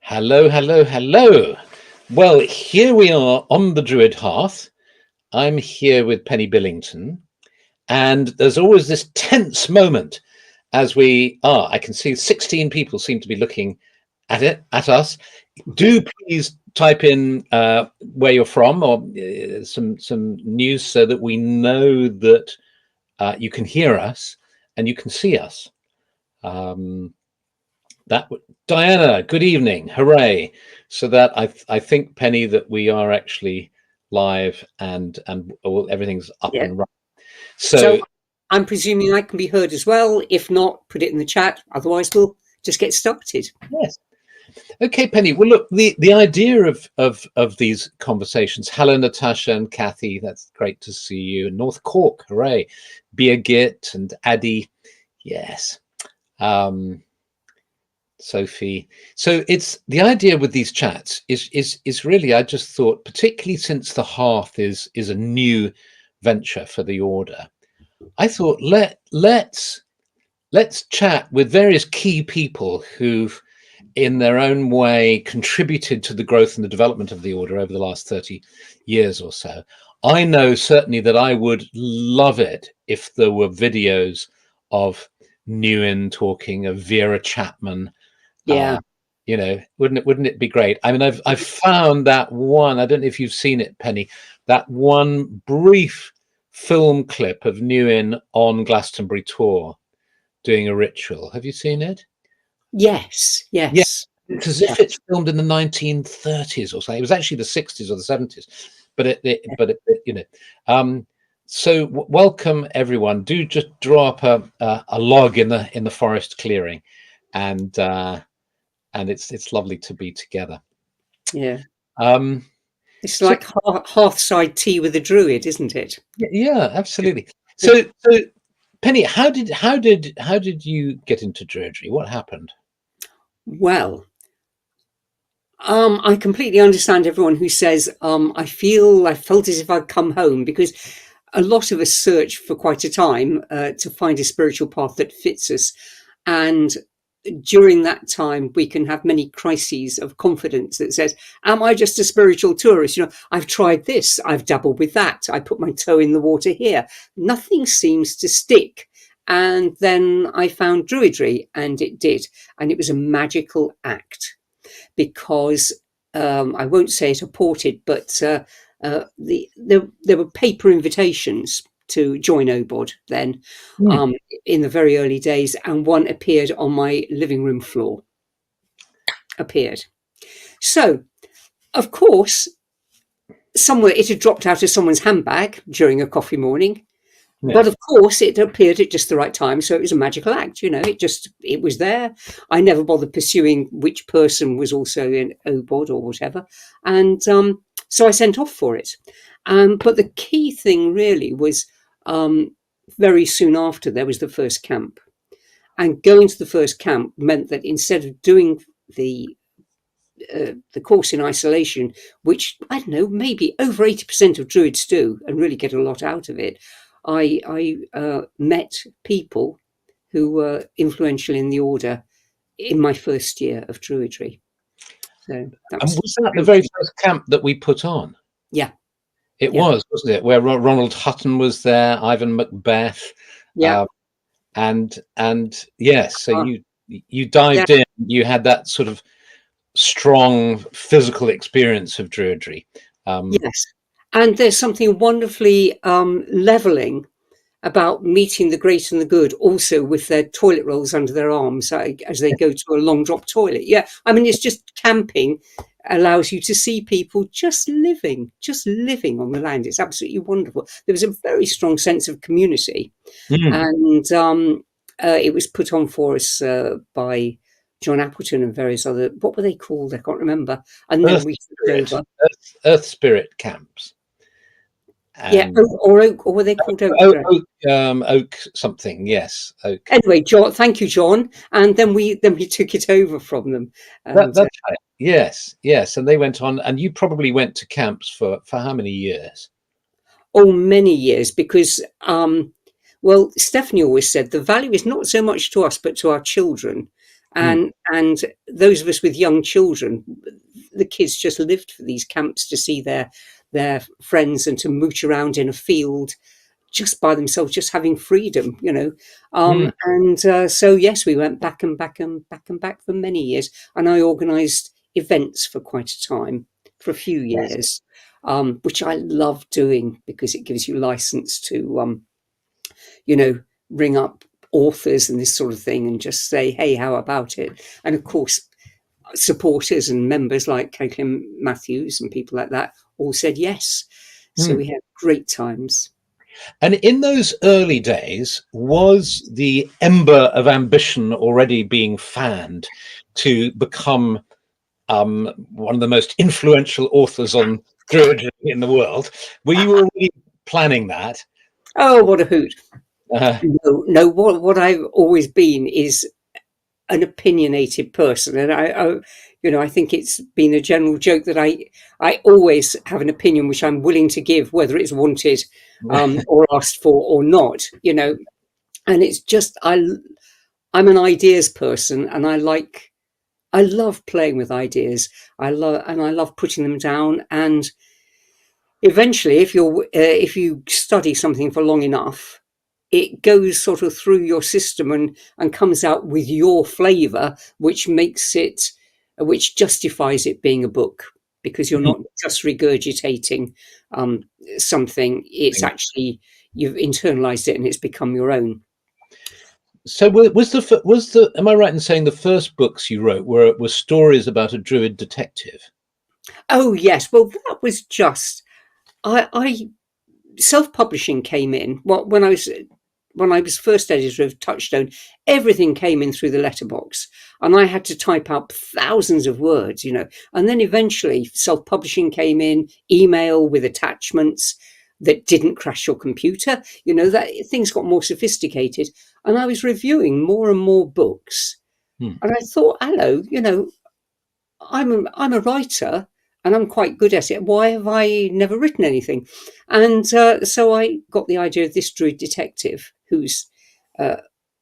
Hello, hello, hello. Well, here we are on the Druid Hearth. I'm here with Penny Billington, and there's always this tense moment as we are. I can see 16 people seem to be looking at us. Do please type in where you're from or some news so that we know that you can hear us and you can see us. Diana, good evening, hooray! So that I think, Penny, that we are actually live and everything's up Yeah. and running. So I'm presuming I can be heard as well. If not, put it in the chat. Otherwise, we'll just get started. Yes. Okay, Penny. Well, look, the idea of these conversations. Hello, Natasha and Kathy. That's great to see you. North Cork, hooray! Birgit and Addy, yes. Sophie. So it's the idea with these chats is really, I just thought, particularly since the Hearth is a new venture for the order, I thought let's chat with various key people who've in their own way contributed to the growth and the development of the order over the last 30 years or so. I know certainly that I would love it if there were videos of Newen talking, of Vera Chapman. Yeah. Wouldn't it be great? I mean, I've found that one. I don't know if you've seen it, Penny. That one brief film clip of Newen on Glastonbury tour doing a ritual. Have you seen it? Yes. Yeah, Yes. it's as Yeah. if it's filmed in the 1930s or something. It was actually the 60s or the 70s, but So welcome everyone. Do just draw up a log in the forest clearing, and it's lovely to be together. Yeah. Um, It's so like hearthside tea with a druid, isn't it? yeah, absolutely. So Penny, how did you get into Druidry? What happened? Well, I completely understand everyone who says, I felt as if I'd come home, because a lot of us search for quite a time to find a spiritual path that fits us. And during that time, we can have many crises of confidence that says, am I just a spiritual tourist? I've tried this, I've dabbled with that, I put my toe in the water here. Nothing seems to stick. And then I found Druidry, and it did. And it was a magical act, because I won't say it aborted, but there were paper invitations to join OBOD then, Hmm. in the very early days, and one appeared on my living room floor. So, of course, somewhere it had dropped out of someone's handbag during a coffee morning. But Yes. of course, it appeared at just the right time, so it was a magical act. It was there. I never bothered pursuing which person was also in OBOD or whatever, and so I sent off for it. But the key thing really was, very soon after there was the first camp, and going to the first camp meant that instead of doing the course in isolation, which I don't know, maybe over 80% of Druids do and really get a lot out of it, I met people who were influential in the order in my first year of Druidry. So that And was was that the very first camp that we put on? yeah, It yeah, was, wasn't it? Where Ronald Hutton was there, Ivan Macbeth, yeah. uh, and yes. So Uh, you yeah. dived in. You had that sort of strong physical experience of Druidry. Yes, and there's something wonderfully leveling about meeting the great and the good, also with their toilet rolls under their arms as they go to a long drop toilet. Yeah, I mean, it's just camping allows you to see people just living on the land. It's absolutely wonderful. There was a very strong sense of community, Mm. and it was put on for us by John Appleton and various other, what were they called? I can't remember. And then Earth we took spirit, over. Earth spirit camps, Yeah, and Oak, or were they called Oak? oak something. Yes, oak. Anyway, John, thank you, John. And then we took it over from them. And That's right. Yes, yes. And they went on, and you probably went to camps for how many years? oh, many years, because well, Stephanie always said the value is not so much to us, but to our children. Mm. And those of us with young children, the kids just lived for these camps to see their friends and to mooch around in a field just by themselves, just having freedom, you know. Mm. So yes, we went back and back and back and back for many years, and I organised events for quite a time, for a few Yes. years, which I love doing because it gives you license to, you know, ring up authors and this sort of thing and just say, hey, how about it? And of course, supporters and members like Caitlin Matthews and people like that all said yes. So Mm. we had great times. And in those early days, was the ember of ambition already being fanned to become one of the most influential authors on Druidry in the world? Were you already planning that? Oh, what a hoot. Uh, No, no, what I've always been is an opinionated person. And you know, I think it's been a general joke that I always have an opinion which I'm willing to give, whether it's wanted or asked for or not, you know. And it's just, I'm an ideas person and I love playing with ideas. I love putting them down. And eventually, if you study something for long enough, it goes sort of through your system and comes out with your flavor, which makes it, which justifies it being a book, because you're not just regurgitating um, something. It's actually, you've internalized it and it's become your own. so was the am I right in saying the first books you wrote were stories about a druid detective? Oh yes, well that was just, I self-publishing came in. Well, when I was first editor of Touchstone, everything came in through the letterbox, and I had to type up thousands of words, you know. And then eventually, self-publishing came in, email with attachments that didn't crash your computer. You know, that things got more sophisticated, and I was reviewing more and more books, Hmm. and I thought, hello, you know, I'm a writer and I'm quite good at it. Why have I never written anything? And so I got the idea of this druid detective uh,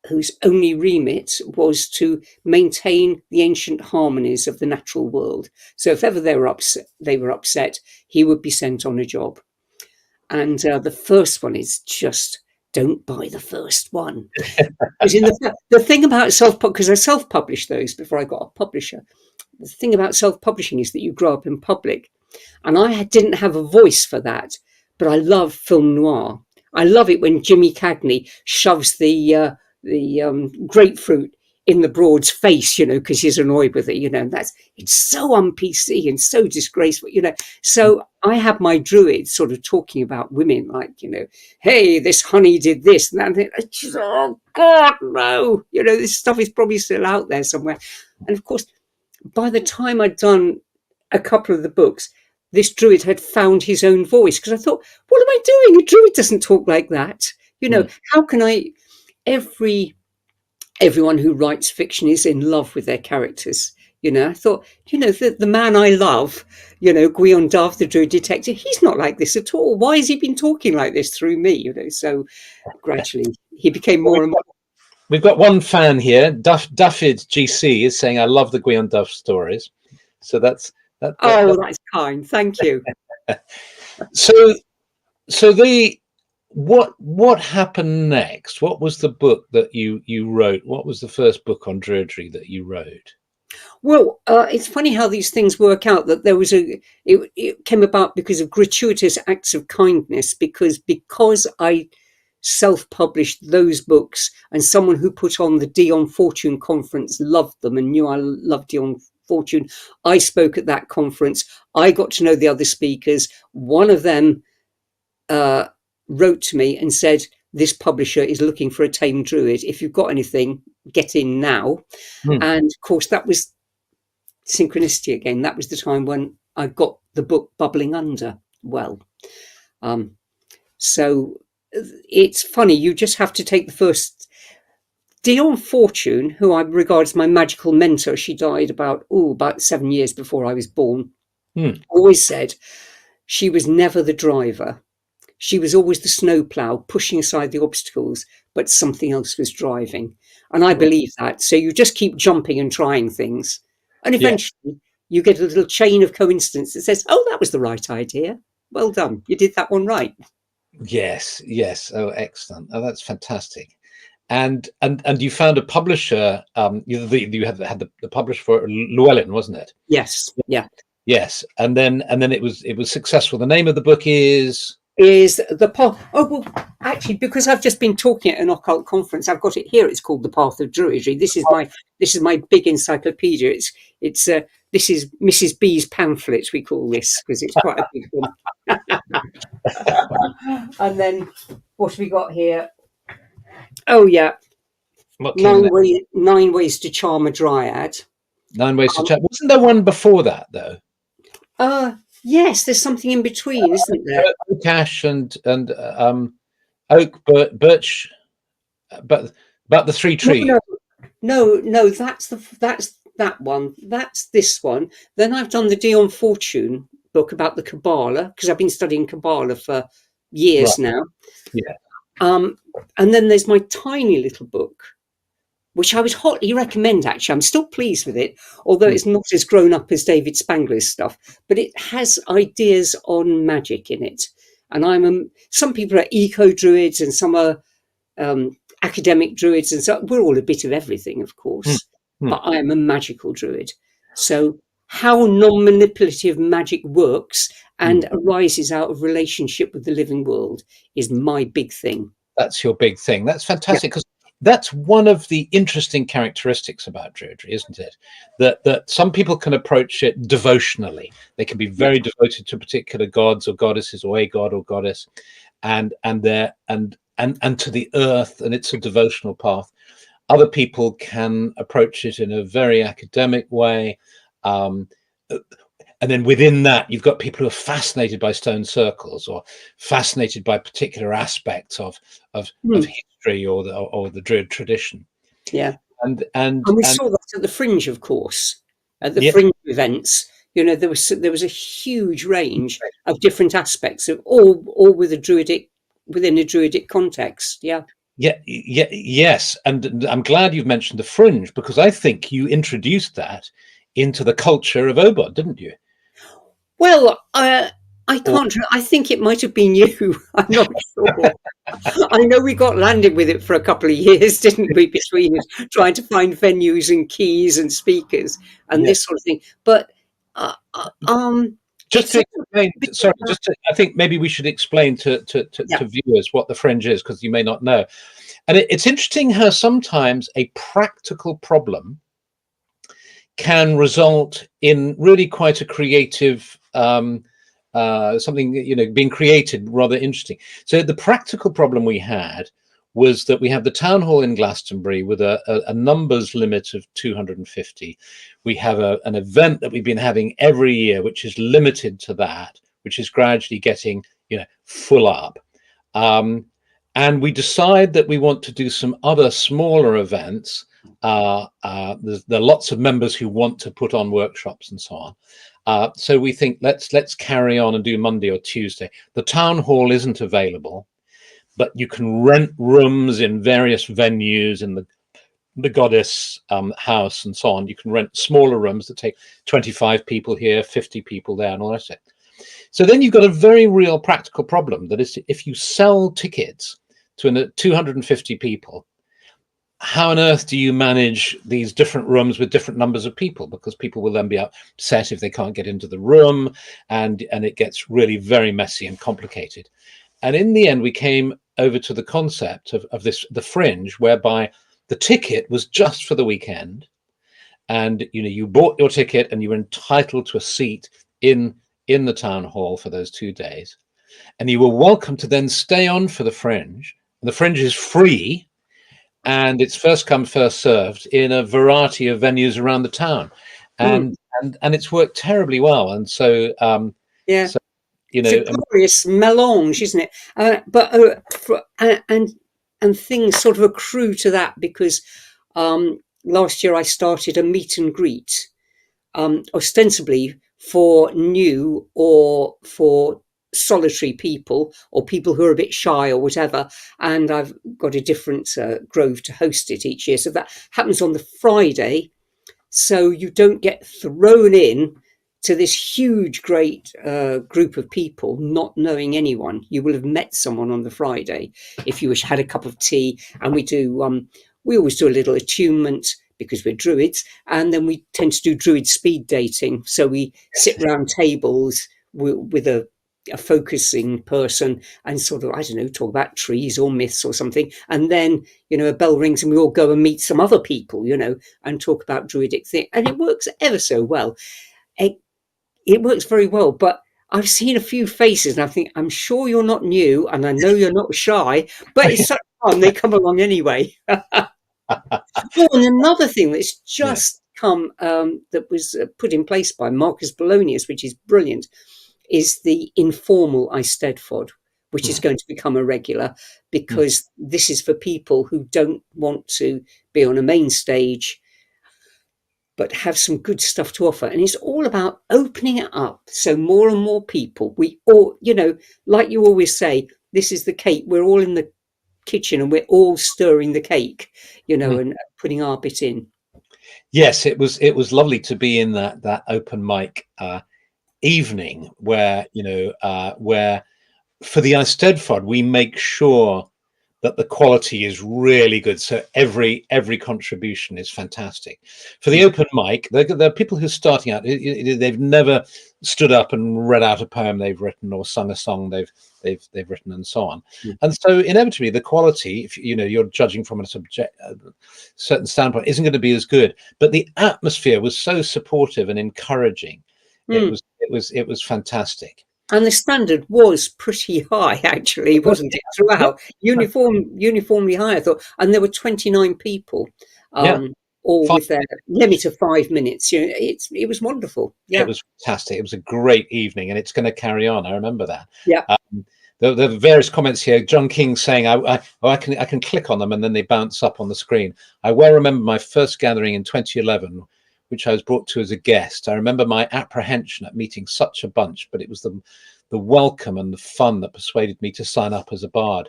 whose only remit was to maintain the ancient harmonies of the natural world. So if ever they were upset, he would be sent on a job. And the first one is just, don't buy the first one. Because the thing about because I self-published those before I got a publisher. The thing about self-publishing is that you grow up in public, and didn't have a voice for that. But I love film noir. I love it when Jimmy Cagney shoves the grapefruit in the Broad's face, you know, because he's annoyed with it. You know, it's so un-PC and so disgraceful, you know. So I have my druid sort of talking about women, like, you know, hey, this honey did this and that. And just, oh God, no! You know, this stuff is probably still out there somewhere. And of course, by the time I'd done a couple of the books, this druid had found his own voice, because I thought, what am I doing? A druid doesn't talk like that. You know, Hmm. how can I? Everyone who writes fiction is in love with their characters. You know, I thought, you know, the man I love, you know, Guion Dove, the druid detective, he's not like this at all. Why has he been talking like this through me? You know, so gradually he became Well, more and more. we've got one fan here, Duffid GC, is saying, "I love the Guion Duff stories." So that's Oh, that's kind. Thank you. so the what happened next? What was the book that you wrote? What was the first book on Druidry that you wrote? Well, it's funny how these things work out. That there was it came about because of gratuitous acts of kindness. Because I self-published those books, and someone who put on the Dion Fortune conference loved them and knew I loved Dion Fortune. I spoke at that conference. I got to know the other speakers. One of them uh, wrote to me and said, "This publisher is looking for a tame druid. If you've got anything, get in now." Hmm. And of course, that was synchronicity again. That was the time when I got the book Bubbling Under. Well, um, so it's funny. You just have to take the first. Dion Fortune, who I regard as my magical mentor, she died about 7 years before I was born. Hmm. Always said she was never the driver. She was always the snowplow, pushing aside the obstacles, but something else was driving. And I believe that. So you just keep jumping and trying things. And Yeah. eventually you get a little chain of coincidence that says, oh, that was the right idea. Well done. You did that one right. Yes. Yes. Oh, excellent. Oh, that's fantastic. And you found a publisher. You had the publisher for Llewellyn, wasn't it? Yes. Yeah. Yes. And then it was successful. The name of the book is. Is the path. Oh, well, actually, because I've just been talking at an occult conference, I've got it here. It's called The Path of Druidry. This is my big encyclopedia. It's this is Mrs. B's pamphlet, we call this, because it's quite a big one. And then what have we got here? Oh yeah, What came next? nine ways to charm a dryad. 9 Ways to Um, Chat. Wasn't there one before that though? yes, there's something in between, isn't there? Oak Ash and Oak, Birch, but the three No, trees. no, no. That's that one. That's this one. Then I've done the Dion Fortune book about the Kabbalah because I've been studying Kabbalah for Right. years now. Yeah. Um, and then there's my tiny little book, which I would hotly recommend. Actually, I'm still pleased with it, although Mm, it's not as grown up as David Spangler's stuff. But it has ideas on magic in it. And some people are eco druids, and some are academic druids, and so we're all a bit of everything, of mm, course. mm. But I am a magical druid. So how non-manipulative magic works Mm. and arises out of relationship with the living world is my big thing. That's your big thing. That's Yeah, fantastic because that's one of the interesting characteristics about Druidry, isn't it? That some people can approach it devotionally. They can be yeah, very devoted to particular gods or goddesses or a god or goddess, and to the earth, and it's a devotional path. Other people can approach it in a very academic way. Um, and then within that, you've got people who are fascinated by stone circles or fascinated by particular aspects of hmm, history or the Druid tradition. yeah. And and And we and saw that at the Fringe, of course, at the yeah, Fringe events. There was a huge range of different aspects of all within a druidic context. Yeah. yes. And I'm glad you've mentioned the Fringe because I think you introduced that into the culture of Obod, didn't you? Well, I Or can't. I think it might have been you. I'm not sure. I know we got landed with it for a couple of years, didn't we? Between us, trying to find venues and keys and speakers and yeah. this sort of thing. But Just it's to all explain, been sorry, about, just to, I think maybe we should explain to yeah, viewers what the Fringe is because you may not know. And it's interesting how sometimes a practical problem can result in really quite a creative something being created rather interesting. So the practical problem we had was that we have the town hall in Glastonbury with a numbers limit of 250. We have an event that we've been having every year, which is limited to that, which is gradually getting full up. Um, and we decide that we want to do some other smaller events. There are lots of members who want to put on workshops and so on. So we think let's carry on and do Monday or Tuesday. The town hall isn't available, but you can rent rooms in various venues in the goddess house and so on. You can rent smaller rooms that take 25 people here, 50 people there, and all that. So then you've got a very real practical problem. That is, if you sell tickets to 250 people, how on earth do you manage these different rooms with different numbers of people? Because people will then be upset if they can't get into the room, and it gets really very messy and complicated. And in the end, we came over to the concept of the Fringe, whereby the ticket was just for the weekend, and you bought your ticket and you were entitled to a seat in the town hall for those 2 days, and you were welcome to then stay on for the Fringe. And the Fringe is free and it's first come first served in a variety of venues around the town, mm, and it's worked terribly well. And so yeah. so you It's a know glorious melange, isn't it? And things sort of accrue to that because last year I started a meet and greet, ostensibly for new or for solitary people or people who are a bit shy or whatever. And I've got a different grove to host it each year. So that happens on the Friday. So you don't get thrown in to this huge, great group of people not knowing anyone. You will have met someone on the Friday if you had a cup of tea. And we always do a little attunement because we're druids, and then we tend to do druid speed dating. So we sit round tables with a focusing person and sort of, I don't know, talk about trees or myths or something. And then, a bell rings and we all go and meet some other people, and talk about druidic things. And it works ever so well. It, it works very well. But I've seen a few faces and I think, I'm sure you're not new and I know you're not shy, but it's such fun. They come along anyway. Oh, and another thing that's Yeah. just come that was put in place by Marcus Bolonius, which is brilliant, is the informal Eisteddfod, which is Mm, going to become a regular, mm. because this is for people who don't want to be on a main stage but have some good stuff to offer. And it's all about opening it up so more and more people, we all, like you always say, this is the cake. We're all in the kitchen and we're all stirring the cake, Mm. and putting our bit in. Yes, it was lovely to be in that open mic evening where for the Eisteddfod we make sure that the quality is really good. So every contribution is fantastic. For the Mm. open mic, there are people who are starting out. They've never stood up and read out a poem they've written or sung a song they've written, and so on. Mm. And so inevitably, the quality, if you're judging from a certain standpoint, isn't going to be as good. But the atmosphere was so supportive and encouraging. It Mm. was it was fantastic. And the standard was pretty high, actually, wasn't it? Yeah, Throughout, uniformly high, I thought. And there were 29 people, yeah. um, all with their limit of 5 minutes. It was wonderful. It Yeah, was fantastic. It was a great evening, and it's going to carry on. I remember that. yeah, The various comments here. John King saying, "I can click on them, and then they bounce up on the screen." I well remember my first gathering in 2011, which I was brought to as a guest. I remember my apprehension at meeting such a bunch, but it was the welcome and the fun that persuaded me to sign up as a bard.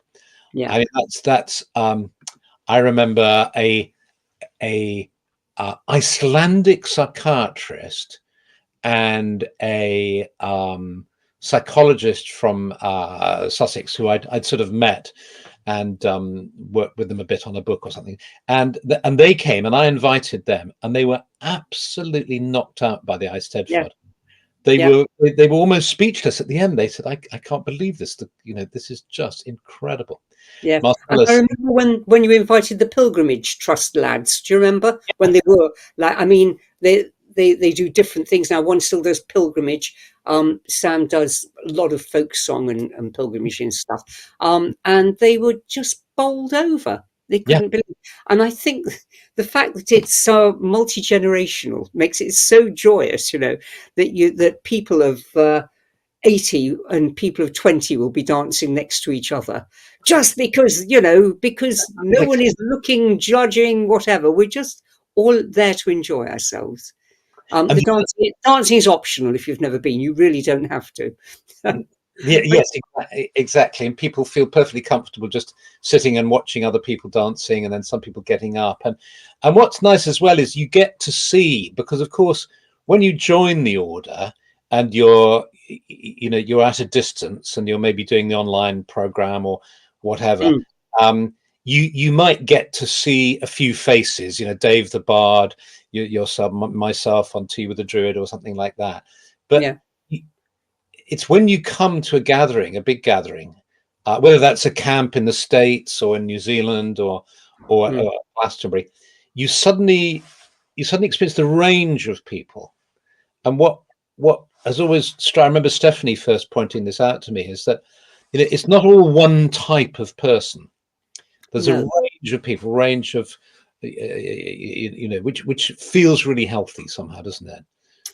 yeah, I mean, that's. I remember a Icelandic psychiatrist and a psychologist from Sussex who I'd sort of met and worked with them a bit on a book or something. And they came and I invited them, and they were absolutely knocked out by the yeah, Eisteddfod. They yeah. were they were almost speechless at the end. They said, I can't believe this. This is just incredible. Yeah, and I Marcellus, remember when you invited the Pilgrimage Trust lads. Do you remember when they were like? I mean, they do different things now. One still does pilgrimage. Sam does a lot of folk song and pilgrimage and stuff. And they were just bowled over. They yeah, couldn't believe. And I think the fact that it's so multi-generational makes it so joyous. That people of 80 and people of 20 will be dancing next to each other, just because no one is looking, judging, whatever. We're just all there to enjoy ourselves. and The dancing is optional. If you've never been, you really don't have to. yeah, But yes, exactly. And people feel perfectly comfortable just sitting and watching other people dancing, and then some people getting up. And what's nice as well is you get to see, because of course, when you join the order and you're at a distance and you're maybe doing the online program or whatever, mm, um, you might get to see a few faces. Dave the Bard, yourself, myself on Tea with the Druid or something like that. But yeah, it's when you come to a gathering, a big gathering, whether that's a camp in the States or in New Zealand or mm, Glastonbury, you suddenly experience the range of people. And what has always I remember Stephanie first pointing this out to me, is that it's not all one type of person. There's a no, range of people, range of which feels really healthy somehow, doesn't it?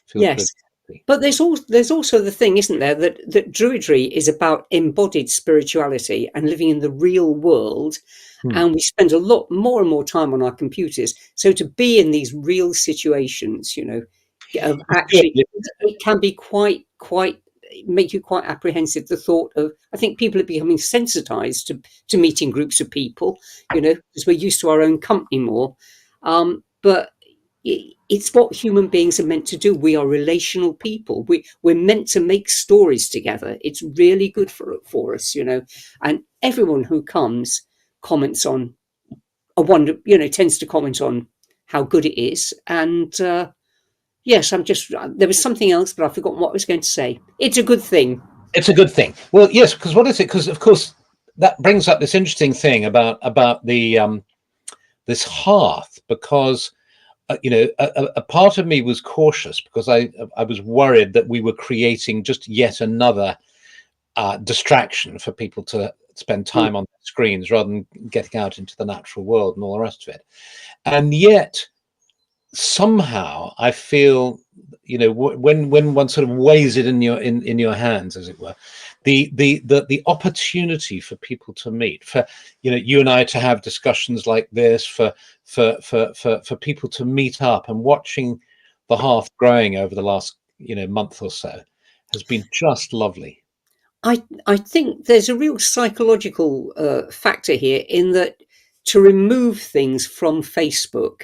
Feels yes. really healthy. But there's also the thing, isn't there, that Druidry is about embodied spirituality and living in the real world, Hmm. and we spend a lot more and more time on our computers. So to be in these real situations, of It's good, actually, isn't it? it can be quite make you quite apprehensive. The thought of, I think people are becoming sensitized to meeting groups of people, because we're used to our own company more. But it's what human beings are meant to do. We are relational people. We're meant to make stories together. It's really good for us, and everyone who comes comments on a wonder, tends to comment on how good it is. And yes, there was something else, but I've forgotten what I was going to say. It's a good thing. It's a good thing. Well, yes, because what is it? Because of course that brings up this interesting thing about the this hearth, because a part of me was cautious because I was worried that we were creating just yet another distraction for people to spend Mm. time on screens rather than getting out into the natural world and all the rest of it. And yet somehow I feel, when one sort of weighs it in your hands, as it were, the opportunity for people to meet, for you and I to have discussions like this, for people to meet up, and watching the hearth growing over the last month or so has been just lovely. I think there's a real psychological factor here in that to remove things from Facebook,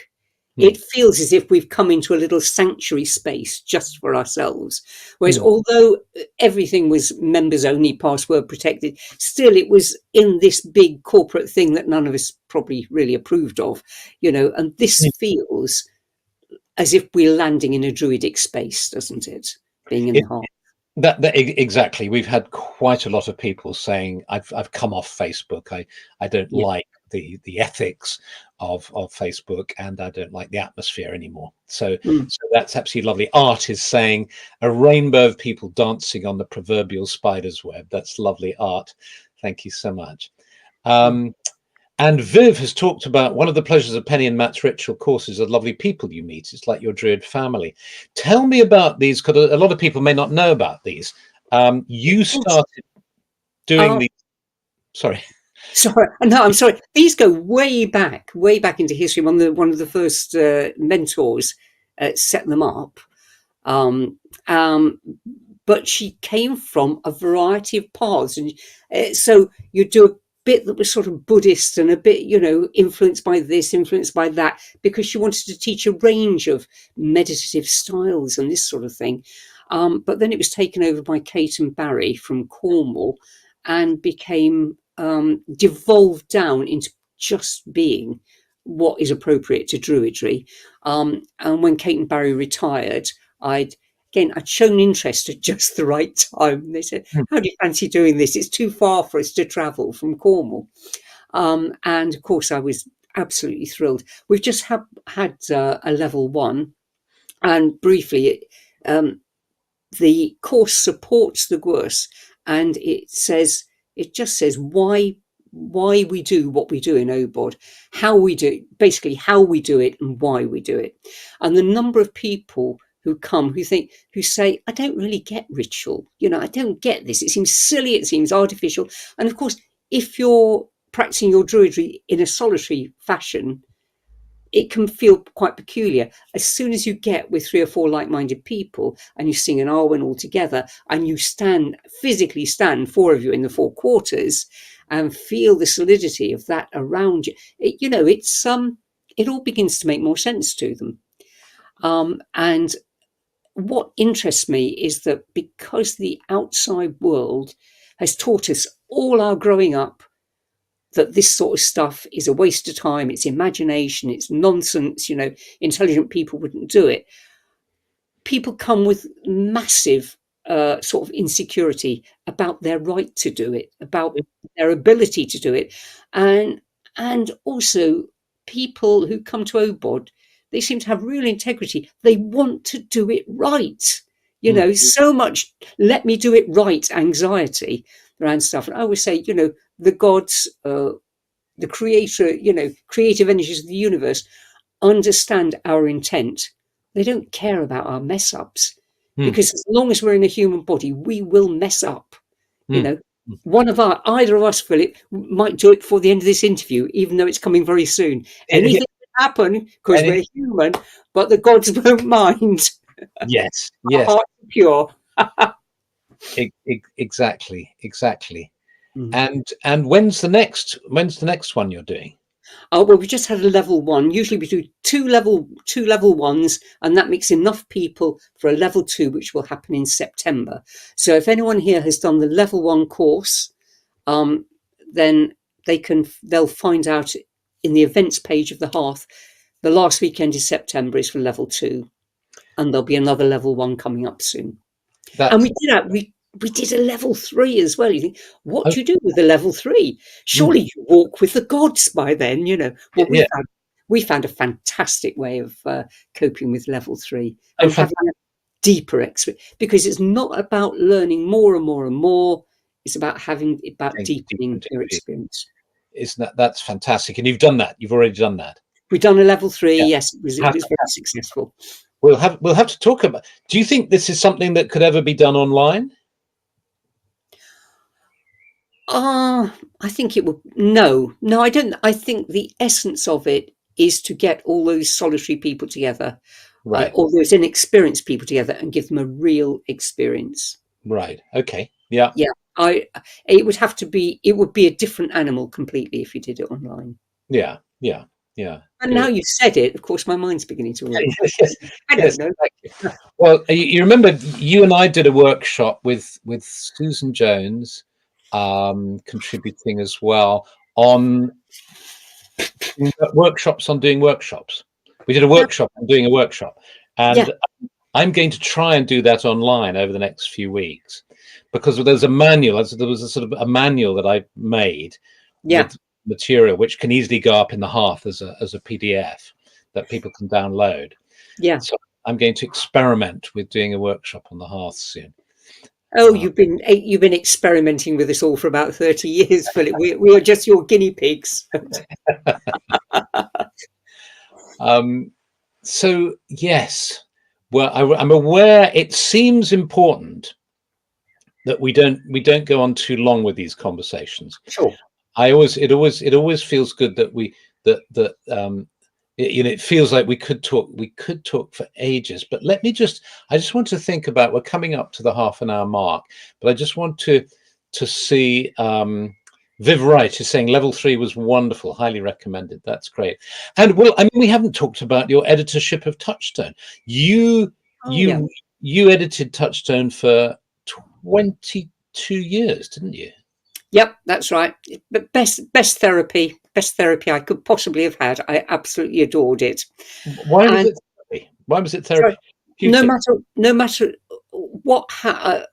Hmm, it feels as if we've come into a little sanctuary space just for ourselves. Whereas hmm. although everything was members only, password protected, still it was in this big corporate thing that none of us probably really approved of, and this feels as if we're landing in a druidic space, doesn't it? Being in It, the heart. exactly. We've had quite a lot of people saying, I've come off Facebook. I don't Yeah. like the ethics of Facebook, and I don't like the atmosphere anymore. Mm. So that's absolutely lovely. Art is saying a rainbow of people dancing on the proverbial spider's web. That's lovely art. Thank you so much. Um, and Viv has talked about one of the pleasures of Penny and Matt's ritual courses are lovely people you meet. It's like your Druid family. Tell me about these, because a lot of people may not know about these. You Yes. started doing Uh, these. Sorry. Sorry, no, I'm sorry. These go way back into history. One of the first mentors set them up. Um, um, but she came from a variety of paths, and so you do a bit that was sort of Buddhist and a bit, influenced by this, influenced by that, because she wanted to teach a range of meditative styles and this sort of thing. But then it was taken over by Kate and Barry from Cornwall, and became devolved down into just being what is appropriate to Druidry. And when Kate and Barry retired, I'd shown interest at just the right time. They said, Hmm. "How do you fancy doing this? It's too far for us to travel from Cornwall." And of course, I was absolutely thrilled. We've just had a level one, and briefly, um, the course supports the course, and it just says why we do what we do in OBOD, how we do it, basically how we do it and why we do it. And the number of people who come who say, I don't really get ritual, I don't get this, it seems silly, it seems artificial. And of course, if you're practicing your druidry in a solitary fashion, it can feel quite peculiar. As soon as you get with 3 or 4 like-minded people and you sing an Arwen all together, and you physically stand, 4 of you in the 4 quarters, and feel the solidity of that around you, it all begins to make more sense to them. And what interests me is that because the outside world has taught us all our growing up that this sort of stuff is a waste of time, it's imagination, it's nonsense, intelligent people wouldn't do it. People come with massive sort of insecurity about their right to do it, about their ability to do it, and also people who come to OBOD, they seem to have real integrity. They want to do it right. Hmm, So much let me do it right anxiety around stuff. And I always say, the gods, the creator, creative energies of the universe understand our intent. They don't care about our mess ups, hmm, because as long as we're in a human body, we will mess up. You hmm. know, either of us, Philip, might do it before the end of this interview, even though it's coming very soon. Yeah, Anything can happen because and we're human, but the gods won't mind. yes, Our yes. hearts are pure. Exactly. Mm. And when's the next one you're doing? Oh well, we just had a level one. Usually we do two level ones, and that makes enough people for a level two, which will happen in September. So if anyone here has done the level one course, um, then they'll find out in the events page of the Hearth. The last weekend in September is for level two, and there'll be another level one coming up soon. And That's we did a level three as well. You think, what oh, do you do with a level three? mm, Surely you walk with the gods by then, you know. Well, yeah. we found a fantastic way of coping with level three Oh, and having fantastic. a deeper experience, because it's not about learning more and more and more. It's about Deeper deepening and your deeper. experience. Isn't that's fantastic? And you've done that. You've already done that. We've done a level three. Yeah. Yes, it Have, was very successful. we'll have to talk about. Do you think this is something that could ever be done online? I think it would. No, I don't. I think the essence of it is to get all those solitary people together, Right. all those inexperienced people together, and give them a real experience. Right. Okay. Yeah. Yeah, I. It would have to be. It would be a different animal completely if you did it online. Yeah. Yeah. Yeah. And now Good. you've said it, of course, my mind's beginning to work. Yes. I don't Yes. know. Thank you. Well, you remember you and I did a workshop with Susan Jones, contributing as well on workshops on doing workshops. We did a Yeah, workshop on doing a workshop, yeah, and I'm going to try and do that online over the next few weeks, because there's a manual. There was a sort of a manual that I made yeah, with material which can easily go up in the Hearth as a PDF that people can download. yeah. So I'm going to experiment with doing a workshop on the Hearth soon. Oh, Uh, you've been experimenting with us all for about 30 years, Philip. We are just your guinea pigs. um, so yes, well, I'm aware it seems important that we don't go on too long with these conversations. Sure. It always feels good that it feels like we could talk for ages. But I just want to think about, we're coming up to the half an hour mark, but I just want to see, Viv Wright is saying level 3 was wonderful, highly recommended. That's great. And well, I mean, we haven't talked about your editorship of Touchstone. You Oh, yeah. you you edited Touchstone for 22 years, didn't you? Yep, that's right. But best therapy I could possibly have had. I absolutely adored it. Why was And it therapy? Why was it so therapeutic? no matter what,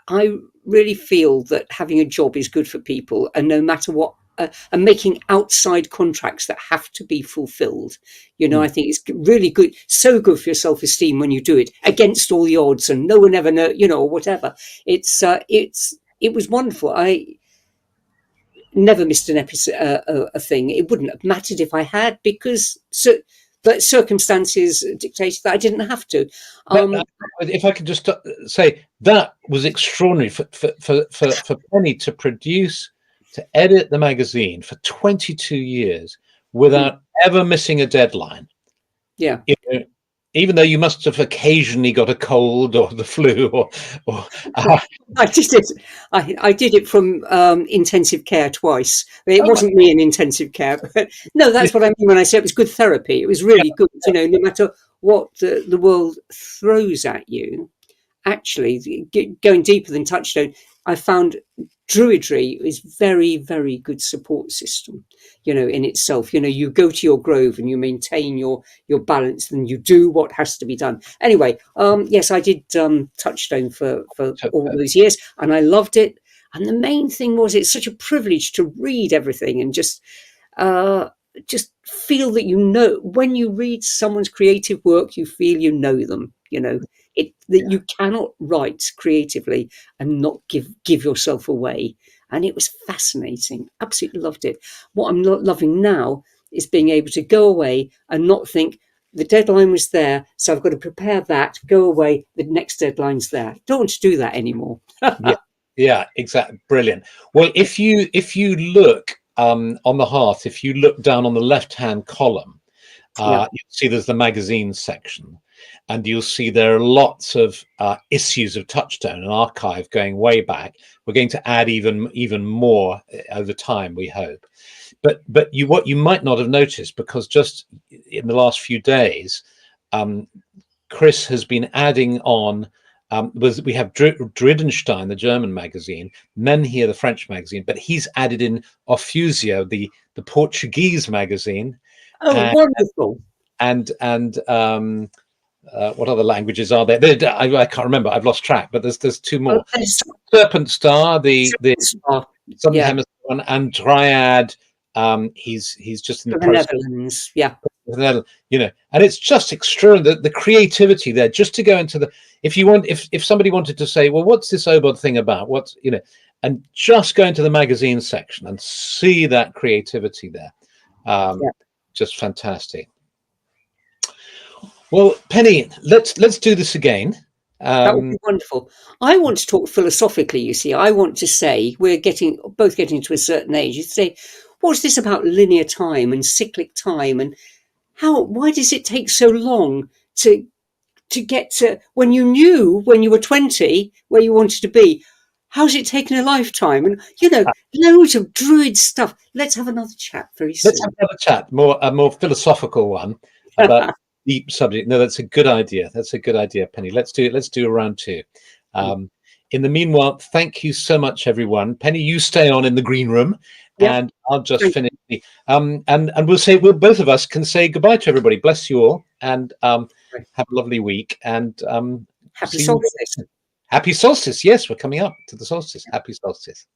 I really feel that having a job is good for people, and no matter what, and making outside contracts that have to be fulfilled. You know, Mm, I think it's really good, so good for your self-esteem when you do it against all the odds, and no one ever know, you know, or whatever. It was wonderful. I never missed an episode, a thing. It wouldn't have mattered if I had, because but circumstances dictated that I didn't have to. that, Um, if I could just say, that was extraordinary for Penny to edit the magazine for 22 years mm, without ever missing a deadline. yeah. You know, even though you must have occasionally got a cold or the flu, or I did it. I did it from intensive care twice. It oh my, wasn't me in intensive care, but no, that's what I mean when I say it was good therapy. It was yeah, really good. You know, no matter what the world throws at you, actually going deeper than Touchstone, I found Druidry is very good support system. You know, in itself. You know, you go to your grove and you maintain your balance, and you do what has to be done. Anyway, yes, I did Touchstone for so, all those years, and I loved it. And the main thing was, it's such a privilege to read everything and uh, just feel that, you know, when you read someone's creative work, you feel you know them. You know, that yeah, you cannot write creatively and not give yourself away. And it was fascinating. Absolutely loved it. What I'm not loving now is being able to go away and not think the deadline was there, so I've got to prepare that, go away, the next deadline's there. Don't want to do that anymore. yeah, yeah, exactly, brilliant. Well, if you look, on the Hearth, if you look down on the left hand column, Yeah. you see there's the magazine section. and you'll see there are lots of issues of Touchstone, an archive going way back. We're going to add even more over time, we hope. But what you might not have noticed, because just in the last few days, Chris has been adding on. We have Dridenstein, the German magazine, Menhir, the French magazine, but he's added in Ofusio, the Portuguese magazine, Oh, and wonderful. what other languages are there? I can't remember. I've lost track. But there's two Oh, more. Serpent Star, the Southern yeah, Hemisphere one, and Dryad. He's just in the for the process. Netherlands. Yeah, You know, and it's just extraordinary, the creativity there. Just to go into the, if somebody wanted to say, well, what's this Obod thing about? What's, you know, and just go into the magazine section and see that creativity there. yeah. Just fantastic. Well, Penny, let's do this again. That would be wonderful. I want to talk philosophically, you see. I want to say we're both getting to a certain age. You say, what's this about linear time and cyclic time, and why does it take so long to get to when you knew when you were 20 where you wanted to be? How's it taken a lifetime? And loads of druid stuff. Let's have another chat very Let's have soon. another chat, a more philosophical one about deep subject. No, that's a good idea. That's a good idea, Penny. Let's do it. Let's do a round two. In the meanwhile, thank you so much, everyone. Penny, you stay on in the green room, Yep. and I'll just Thank finish. And we'll both of us can say goodbye to everybody. Bless you all, and have a lovely week. And Happy see you. solstice. Happy solstice. Yes, we're coming up to the solstice. Happy solstice.